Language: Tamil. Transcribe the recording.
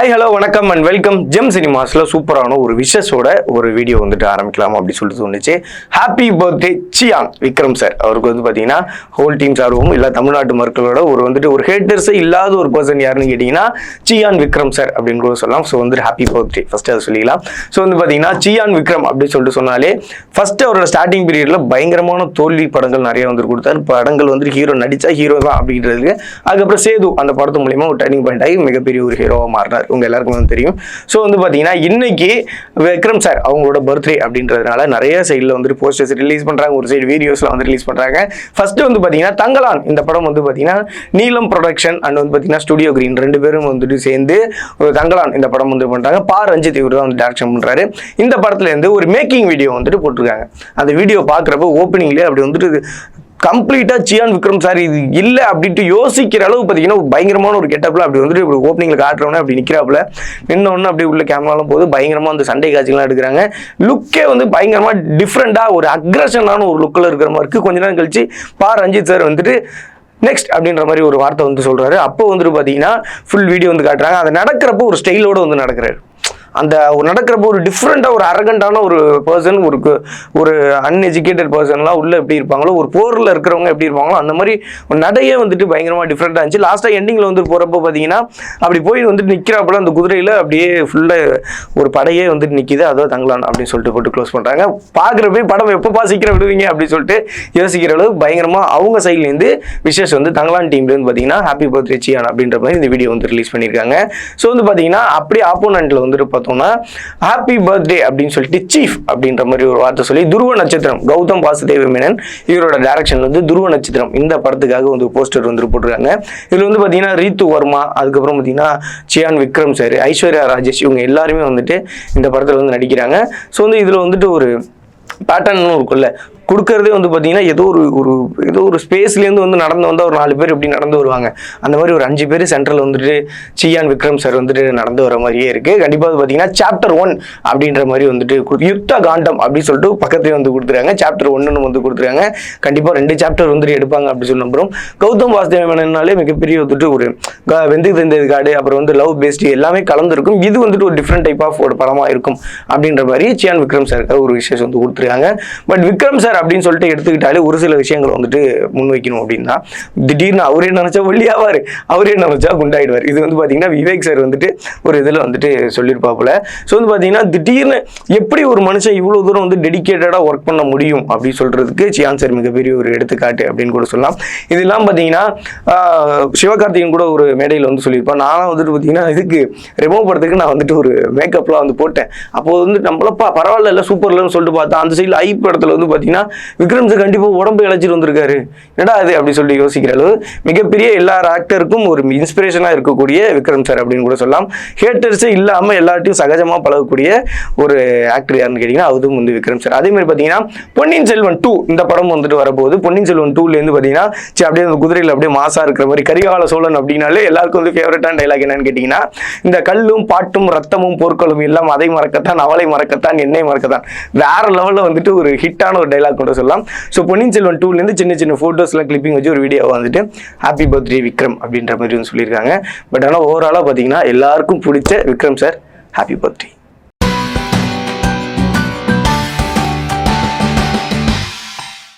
ஹாய் ஹலோ வணக்கம் அண்ட் வெல்கம் ஜெம் சினிமாஸில் சூப்பரான ஒரு விஷஸோட ஒரு வீடியோ வந்துட்டு ஆரம்பிக்கலாம் அப்படி சொல்லிட்டு தோணுச்சு. Happy birthday Chiyaan Vikram sir. அவருக்கு வந்து பார்த்தீங்கன்னா ஹோல் டீம் சார்பும் இல்லை தமிழ்நாட்டு மக்களோட ஒரு ஹேட்டர்ஸே இல்லாத ஒரு பர்சன் யாருன்னு கேட்டிங்கன்னா சியான் விக்ரம் சார் அப்படின்னு கூட சொல்லலாம். ஸோ வந்துட்டு ஹாப்பி பர்த்டே ஃபஸ்ட்டு அதை சொல்லிக்கலாம். ஸோ வந்து பார்த்தீங்கன்னா சியான் விக்ரம் அப்படின்னு சொல்லிட்டு சொன்னாலே ஃபஸ்ட்டு அவரோட ஸ்டார்டிங் பீரியடில் பயங்கரமான தோல்வி படங்கள் நிறைய வந்துட்டு கொடுத்தாரு. படங்கள் வந்துட்டு ஹீரோ நடித்தா ஹீரோ தான் அப்படின்றதுக்கு அதுக்கப்புறம் சேது அந்த படத்து மூலியமாக ஒரு டர்னிங் பாயிண்ட் ஆகி மிகப்பெரிய ஒரு ஹீரோவாக மாறினார். உங்க எல்லாருக்கும் வந்து தெரியும். ஸோ வந்து பார்த்தீங்கன்னா இன்னைக்கு விக்ரம் சார் அவங்களோட பர்த்டே அப்படின்றதுனால நிறைய சைடில் வந்துட்டு போஸ்டர்ஸ் ரிலீஸ் பண்ணுறாங்க, ஒரு சைடு வீடியோஸ்லாம் வந்து ரிலீஸ் பண்ணுறாங்க. ஃபர்ஸ்ட் வந்து பார்த்தீங்கன்னா தங்கலான் இந்த படம் வந்து பார்த்தீங்கன்னா நீலம் ப்ரொடக்ஷன் அண்ட் வந்து பார்த்தீங்கன்னா ஸ்டுடியோ கிரீன் ரெண்டு பேரும் வந்துட்டு சேர்ந்து ஒரு தங்கலான் இந்த படம் வந்து பண்ணுறாங்க. ரஞ்சித் இவர் தான் வந்து டேரக்ஷன் பண்ணுறாரு. இந்த படத்துலேருந்து ஒரு மேக்கிங் வீடியோ வந்துட்டு போட்டிருக்காங்க. அந்த வீடியோ பார்க்குறப்ப ஓப்பனிங்லேயே அப்படி வந்துட்டு கம்ப்ளீட்டா சியான் விக்ரம் சார் இது இல்லை அப்படின்ட்டு யோசிக்கிற அளவு பார்த்தீங்கன்னா பயங்கரமான ஒரு கெட்டப்ல அப்படி வந்துட்டு இப்படி ஓப்பனிங்ல காட்டுறவனே அப்படி நிற்கிறாப்புல நின்னொன்னு அப்படி உள்ள கேமராலாம் போது பயங்கரமா அந்த சண்டை காட்சிகள்லாம் எடுக்கிறாங்க. லுக்கே வந்து பயங்கரமா டிஃப்ரெண்டா ஒரு அக்ரஷனான ஒரு லுக்கில் இருக்கிற மாதிரி இருக்கு. கொஞ்ச நேரம் கழிச்சு ரஞ்சித் சார் வந்துட்டு நெக்ஸ்ட் அப்படின்ற மாதிரி ஒரு வார்த்தை வந்து சொல்றாரு. அப்போ வந்துட்டு பார்த்தீங்கன்னா ஃபுல் வீடியோ வந்து காட்டுறாங்க. அதை நடக்கிறப்போ ஒரு ஸ்டைலோட வந்து நடக்கிறாரு. அந்த நடக்கிறப்போ ஒரு டிஃப்ரெண்டாக ஒரு அரகண்டான ஒரு பர்சன், ஒரு அன்எஜுகேட்டட் பர்சன்லாம் உள்ள எப்படி இருப்பாங்களோ, ஒரு போரில் இருக்கிறவங்க எப்படி இருப்பாங்களோ அந்த மாதிரி ஒரு நடையே வந்துட்டு பயங்கரமாக டிஃப்ரெண்டாக இருந்துச்சு. லாஸ்ட்டாக எண்டிங்கில் வந்து போகிறப்போ பார்த்தீங்கன்னா அப்படி போய் வந்துட்டு நிற்கிறாப்புல அந்த குதிரையில் அப்படியே ஃபுல்லாக ஒரு படையே வந்துட்டு நிற்கிது. அதாவது தங்கலான் அப்படின்னு சொல்லிட்டு போட்டு க்ளோஸ் பண்ணுறாங்க. பார்க்குறப்ப படம் எப்போ சீக்கிரம் விடுவீங்க அப்படின்னு சொல்லிட்டு யோசிக்கிற அளவு பயங்கரமாக அவங்க சைட்லேருந்து விசேஷ் வந்து தங்கலான் டீம்லேருந்து பார்த்தீங்கன்னா ஹாப்பி பர்த்டே சியான் அப்படின்ற மாதிரி இந்த வீடியோ வந்து ரிலீஸ் பண்ணியிருக்காங்க. ஸோ வந்து பார்த்தீங்கன்னா அப்படியே ஆப்போனண்ட்டில் வந்துட்டு பார்த்தோம்னா ஹாப்பி பர்த்டே அப்படின்னு சொல்லிட்டு சீஃப் அப்படின்ற மாதிரி ஒரு வார்த்தை சொல்லி துருவ நட்சத்திரம் கௌதம் வாசுதேவ மேனன் இவரோட டைரக்ஷன்ல வந்து துருவ நட்சத்திரம் இந்த படத்துக்காக வந்து போஸ்டர் வந்து போட்டுருக்காங்க. இதுல வந்து பாத்தீங்கன்னா ரீத்து வர்மா, அதுக்கப்புறம் பாத்தீங்கன்னா சியான் விக்ரம் சார், ஐஸ்வர்யா ராஜேஷ் இவங்க எல்லாருமே வந்துட்டு இந்த படத்துல வந்து நடிக்கிறாங்க. ஸோ வந்து இதுல வந்துட்டு ஒரு பேட்டர்ன் இருக்குல்ல கொடுக்கறதே வந்து பார்த்தீங்கன்னா ஏதோ ஒரு ஸ்பேஸ்லேருந்து வந்து நடந்து வந்தால் ஒரு 4 பேர் எப்படி நடந்து வருவாங்க அந்த மாதிரி ஒரு 5 பேர் சென்ட்ரல் வந்துட்டு சியான் விக்ரம் சார் வந்துட்டு நடந்து வர மாதிரியே இருக்குது. கண்டிப்பாக பார்த்தீங்கன்னா சாப்டர் 1 அப்படின்ற மாதிரி வந்துட்டு யுத்த காண்டம் அப்படின்னு சொல்லிட்டு பக்கத்துலேயே வந்து கொடுத்துருக்காங்க. சாப்டர் 1 வந்து கொடுத்துருக்காங்க. கண்டிப்பாக 2 சாப்டர் வந்துட்டு எடுப்பாங்க அப்படி சொன்ன அப்புறம் கௌதம் வாசுதேவ மேனனாலே மிகப்பெரிய வந்துட்டு ஒரு வெந்து தெரிந்தது காடு அப்புறம் வந்து லவ் பேஸ்ட் எல்லாமே கலந்துருக்கும். இது வந்துட்டு ஒரு டிஃப்ரெண்ட் டைப் ஆஃப் ஒரு படமாக இருக்கும் அப்படின்ற மாதிரி சியான் விக்ரம் சாருக்கு ஒரு விஷயம் வந்து கொடுத்துருக்காங்க. பட் விக்ரம் சார் அப்படின்னு சொல்லிட்டு எடுத்துக்கிட்டாலே ஒரு சில விஷயங்களை வந்துட்டு முன்வைக்கணும் அப்படின்னா திடீர்னு அவரே நினைச்சா ஒல்லியாவாரு, அவரே நினைச்சா குண்டாயிடுவார். இது வந்து பாத்தீங்கன்னா விவேக் சார் வந்துட்டு ஒரு இதுல வந்துட்டு சொல்லியிருப்பாப்புல. ஸோ வந்து பாத்தீங்கன்னா திடீர்னு எப்படி ஒரு மனுஷன் இவ்வளவு தூரம் வந்து டெடிக்கேட்டடா ஒர்க் பண்ண முடியும் அப்படின்னு சொல்றதுக்கு சியான் சார் மிகப்பெரிய ஒரு எடுத்துக்காட்டு அப்படின்னு கூட சொல்லலாம். இதெல்லாம் பாத்தீங்கன்னா சிவகார்த்திகன் கூட ஒரு மேடையில் வந்து சொல்லியிருப்பான். நானும் வந்துட்டு பாத்தீங்கன்னா இதுக்கு ரிமூவ் படத்துக்கு நான் வந்துட்டு ஒரு மேக்கப்லாம் வந்து போட்டேன். அப்போ வந்து நம்மளப்பா பரவாயில்ல இல்லை சூப்பர்லன்னு சொல்லிட்டு பார்த்தா அந்த சைடில் ஐ படத்துல வந்து பாத்தீங்கன்னா விக்ரம் சார் கண்டிப்பாக உடம்பு இழைச்சிட்டு வந்திருக்காரு, என்னடா அது அப்படி சொல்லி யோசிக்கிற அளவு மிகப்பெரிய எல்லா ஆக்டருக்கும் ஒரு இன்ஸ்பிரேஷனாக இருக்கக்கூடிய விக்ரம் சார் அப்படின்னு கூட சொல்லலாம். ஹேட்டர்ஸே இல்லாமல் எல்லாத்தையும் சகஜமாக பழகக்கூடிய ஒரு ஆக்டர் யாருன்னு கேட்டிங்கன்னா அதுவும் வந்து விக்ரம் சார். அதே மாதிரி பார்த்தீங்கன்னா பொன்னியின் செல்வன் 2 இந்த படம் வந்துட்டு வரப்போகுது. பொன்னியின் செல்வன் 2லேருந்து பார்த்தீங்கன்னா அப்படியே அந்த குதிரையில் அப்படியே மாசா இருக்கிற மாதிரி கரிகால சோழன் அப்படின்னாலே எல்லாருக்கும் வந்து ஃபேவரட்டான டைலாக் என்னன்னு கேட்டிங்கன்னா இந்த கல்லும் பாட்டும் ரத்தமும் போர்க்களும் எல்லாம் அதை மறக்கத்தான் அவளை மறக்கத்தான் என்னை மறக்கத்தான் வேற லெவலில் வந்துட்டு ஒரு ஹிட்டான ஒரு டைலாக் கூட சொல்லலாம். ஸோ பொன்னியின் செல்வன் 2லேருந்து சின்ன ஃபோட்டோஸ்லாம் கிளிப்பிங் வச்சு ஒரு வீடியோ வந்துட்டு ஹாப்பி பர்த்டே விக்ரம் அப்படின்ற மாதிரி சொல்லியிருக்காங்க. பட் ஆனால் ஓவராலாக பார்த்தீங்கன்னா எல்லாருக்கும் பிடிச்ச விக்ரம் சார் ஹாப்பி பர்த்டே.